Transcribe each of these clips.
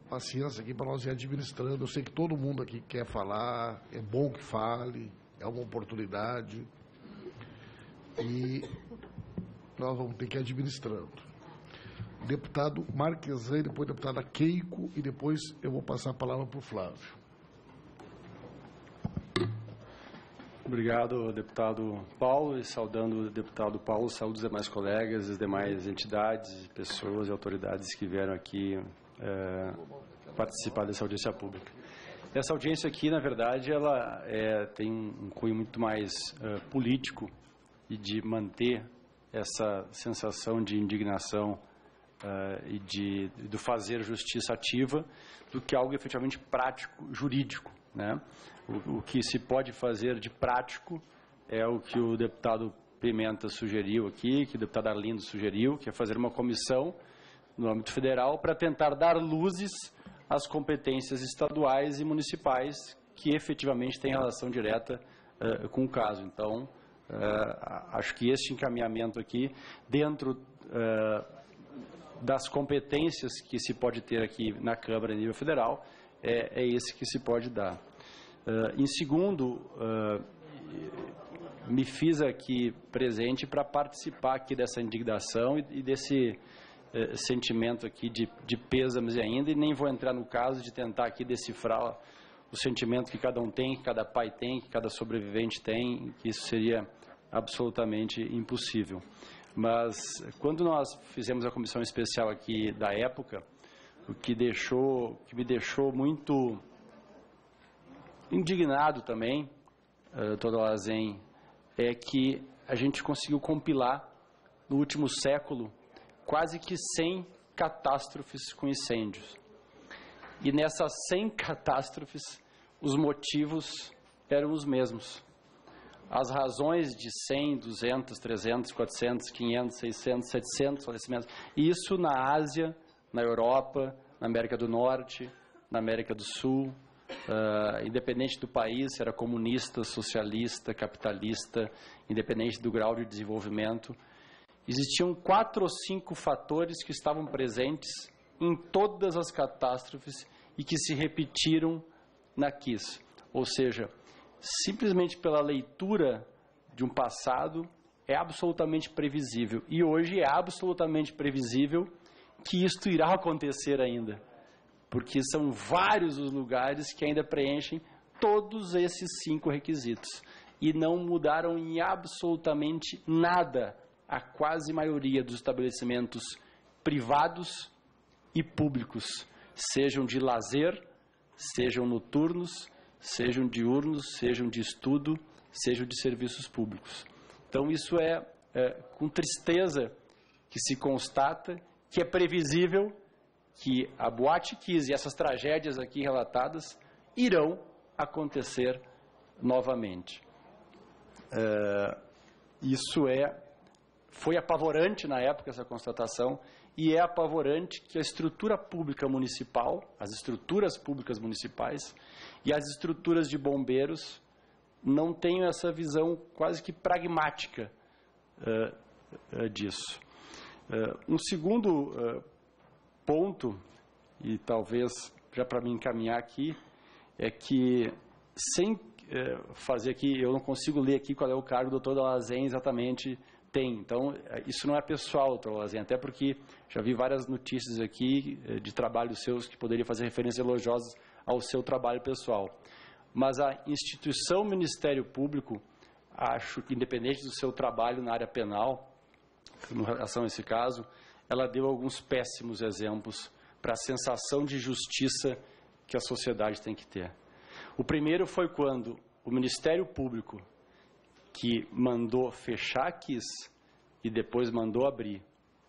paciência aqui para nós ir administrando. Eu sei que todo mundo aqui quer falar, é bom que fale, é uma oportunidade. E nós vamos ter que ir administrando. Deputado Marquesan, depois deputada Keiko, e depois eu vou passar a palavra para o Flávio. Obrigado, deputado Paulo, e saudando o deputado Paulo, saúdo os demais colegas, as demais entidades, pessoas e autoridades que vieram aqui participar dessa audiência pública. Essa audiência aqui, na verdade, ela tem um cunho muito mais político e de manter essa sensação de indignação e do fazer justiça ativa do que algo efetivamente prático, jurídico, né? O que se pode fazer de prático é o que o deputado Pimenta sugeriu aqui, que o deputado Arlindo sugeriu, que é fazer uma comissão no âmbito federal para tentar dar luzes às competências estaduais e municipais que efetivamente têm relação direta com o caso. Então, acho que este encaminhamento aqui, dentro das competências que se pode ter aqui na Câmara a nível federal, é esse que se pode dar. Em segundo, me fiz aqui presente para participar aqui dessa indignação e desse sentimento aqui de pêsames ainda, e nem vou entrar no caso de tentar aqui decifrar o sentimento que cada um tem, que cada pai tem, que cada sobrevivente tem, que isso seria absolutamente impossível. Mas quando nós fizemos a comissão especial aqui da época, o que me deixou muito indignado também, doutor Dalazen, é que a gente conseguiu compilar no último século quase que 100 catástrofes com incêndios. E nessas 100 catástrofes, os motivos eram os mesmos. As razões de 100, 200, 300, 400, 500, 600, 700 falecimentos, isso na Ásia, na Europa, na América do Norte, na América do Sul, independente do país, se era comunista, socialista, capitalista, independente do grau de desenvolvimento, existiam 4 ou 5 fatores que estavam presentes em todas as catástrofes e que se repetiram na KISS. Ou seja, simplesmente pela leitura de um passado, é absolutamente previsível. E hoje é absolutamente previsível que isto irá acontecer ainda. Porque são vários os lugares que ainda preenchem todos esses 5 requisitos. E não mudaram em absolutamente nada a quase maioria dos estabelecimentos privados e públicos, sejam de lazer, sejam noturnos, sejam diurnos, sejam de estudo, sejam de serviços públicos. Então isso é com tristeza que se constata que é previsível que a Boate Kiss e essas tragédias aqui relatadas irão acontecer novamente. Foi apavorante na época essa constatação, e é apavorante que a estrutura pública municipal, as estruturas públicas municipais e as estruturas de bombeiros não tenham essa visão quase que pragmática disso. Um segundo ponto, e talvez já para me encaminhar aqui, é que sem fazer aqui, eu não consigo ler aqui qual é o cargo do Dr. Dalazen exatamente tem. Então, isso não é pessoal, Dr. Dalazen, até porque já vi várias notícias aqui de trabalhos seus que poderiam fazer referências elogiosas ao seu trabalho pessoal. Mas a instituição Ministério Público, acho que independente do seu trabalho na área penal, em relação a esse caso, ela deu alguns péssimos exemplos para a sensação de justiça que a sociedade tem que ter. O primeiro foi quando o Ministério Público, que mandou fechar a KISS e depois mandou abrir,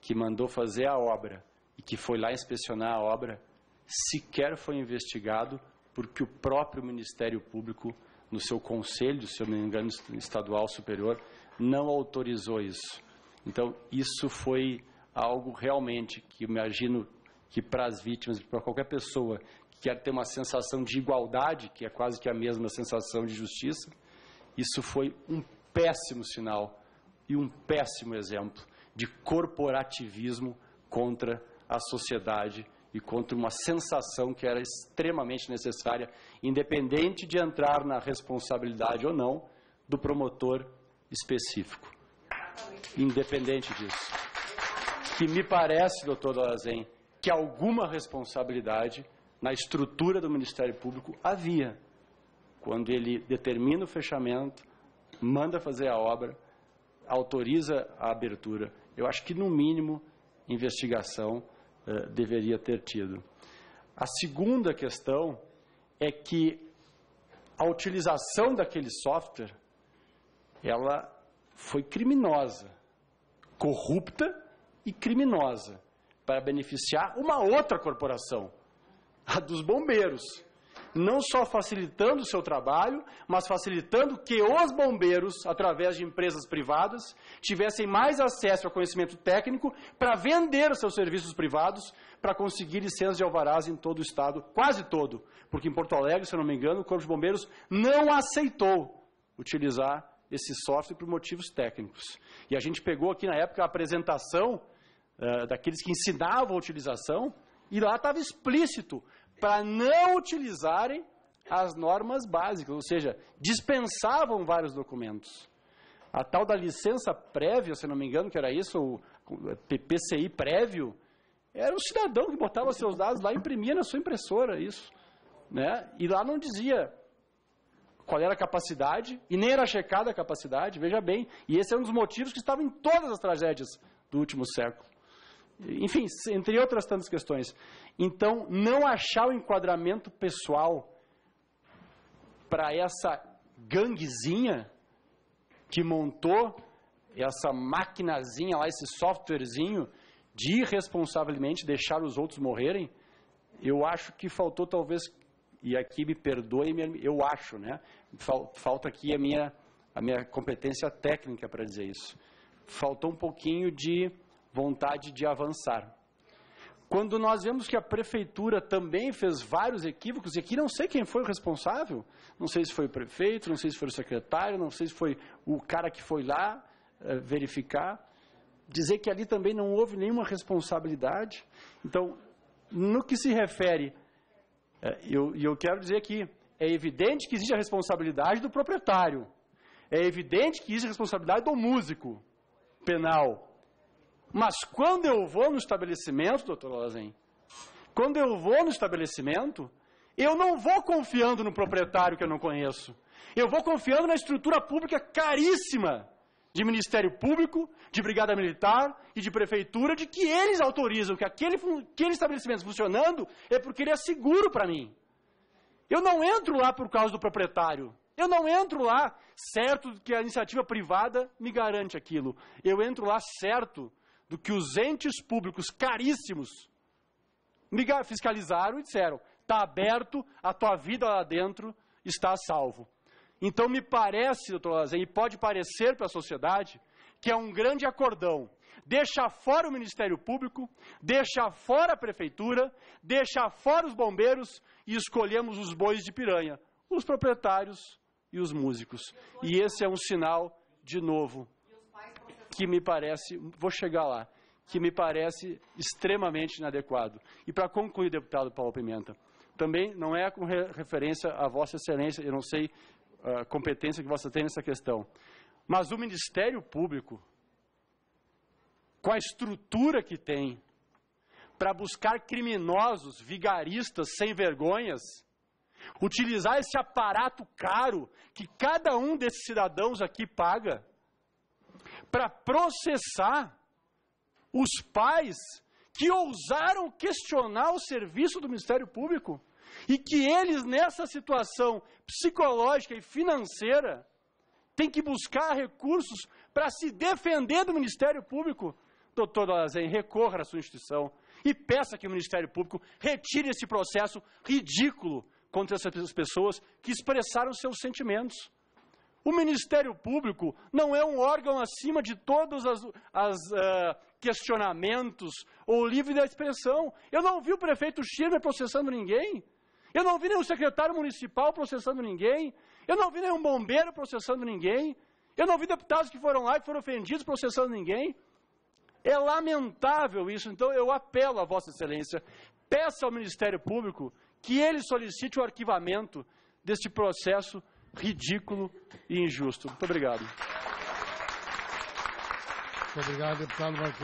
que mandou fazer a obra e que foi lá inspecionar a obra, sequer foi investigado porque o próprio Ministério Público, no seu conselho, se eu não me engano, estadual superior, não autorizou isso. Então, isso foi algo realmente que imagino que para as vítimas, para qualquer pessoa que quer ter uma sensação de igualdade, que é quase que a mesma sensação de justiça, isso foi um péssimo sinal e um péssimo exemplo de corporativismo contra a sociedade e contra uma sensação que era extremamente necessária, independente de entrar na responsabilidade ou não do promotor específico. Independente disso. Que me parece, doutor Dalazen, que alguma responsabilidade na estrutura do Ministério Público havia, quando ele determina o fechamento, manda fazer a obra, autoriza a abertura. Eu acho que, no mínimo, investigação deveria ter tido. A segunda questão é que a utilização daquele software, ela foi criminosa, corrupta e criminosa, para beneficiar uma outra corporação, a dos bombeiros. Não só facilitando o seu trabalho, mas facilitando que os bombeiros, através de empresas privadas, tivessem mais acesso ao conhecimento técnico para vender os seus serviços privados, para conseguir licenças de alvarás em todo o Estado, quase todo. Porque em Porto Alegre, se eu não me engano, o Corpo de Bombeiros não aceitou utilizar esse software por motivos técnicos. E a gente pegou aqui na época a apresentação daqueles que ensinavam a utilização, e lá estava explícito para não utilizarem as normas básicas, ou seja, dispensavam vários documentos. A tal da licença prévia, se não me engano, que era isso, o PPCI prévio, era um cidadão que botava seus dados lá e imprimia na sua impressora, isso. Né? E lá não dizia qual era a capacidade, e nem era checada a capacidade, veja bem. E esse é um dos motivos que estavam em todas as tragédias do último século. Enfim, entre outras tantas questões. Então, não achar o enquadramento pessoal para essa ganguezinha que montou essa maquinazinha lá, esse softwarezinho, de irresponsavelmente deixar os outros morrerem, eu acho que faltou talvez, e aqui me perdoe, eu acho, né? Falta aqui a minha competência técnica para dizer isso. Faltou um pouquinho de vontade de avançar. Quando nós vemos que a prefeitura também fez vários equívocos, e aqui não sei quem foi o responsável, não sei se foi o prefeito, não sei se foi o secretário, não sei se foi o cara que foi lá verificar, dizer que ali também não houve nenhuma responsabilidade. Então, no que se refere, eu quero dizer aqui, é evidente que existe a responsabilidade do proprietário, é evidente que existe a responsabilidade do músico penal. Mas quando eu vou no estabelecimento, doutor Dalazen, quando eu vou no estabelecimento, eu não vou confiando no proprietário que eu não conheço. Eu vou confiando na estrutura pública caríssima de Ministério Público, de Brigada Militar e de Prefeitura, de que eles autorizam que aquele estabelecimento funcionando é porque ele é seguro para mim. Eu não entro lá por causa do proprietário. Eu não entro lá certo que a iniciativa privada me garante aquilo. Eu entro lá certo do que os entes públicos caríssimos me fiscalizaram e disseram, está aberto, a tua vida lá dentro está a salvo. Então me parece, doutor Dalazen, e pode parecer para a sociedade, que é um grande acordão. Deixa fora o Ministério Público, deixa fora a Prefeitura, deixa fora os bombeiros e escolhemos os bois de piranha, os proprietários e os músicos. E esse é um sinal, de novo, que me parece, vou chegar lá, que me parece extremamente inadequado. E para concluir, deputado Paulo Pimenta, também não é com referência a Vossa Excelência, eu não sei a competência que Vossa tem nessa questão, mas o Ministério Público, com a estrutura que tem, para buscar criminosos, vigaristas, sem vergonhas, utilizar esse aparato caro que cada um desses cidadãos aqui paga, para processar os pais que ousaram questionar o serviço do Ministério Público e que eles, nessa situação psicológica e financeira, têm que buscar recursos para se defender do Ministério Público. Doutor Dalazen, recorra à sua instituição e peça que o Ministério Público retire esse processo ridículo contra essas pessoas que expressaram seus sentimentos. O Ministério Público não é um órgão acima de todos os questionamentos ou livre da expressão. Eu não vi o prefeito Schirmer processando ninguém. Eu não vi nenhum secretário municipal processando ninguém. Eu não vi nenhum bombeiro processando ninguém. Eu não vi deputados que foram lá e foram ofendidos processando ninguém. É lamentável isso. Então, eu apelo a Vossa Excelência, peça ao Ministério Público que ele solicite o arquivamento deste processo ridículo e injusto. Muito obrigado. Muito obrigado, deputado Marquês.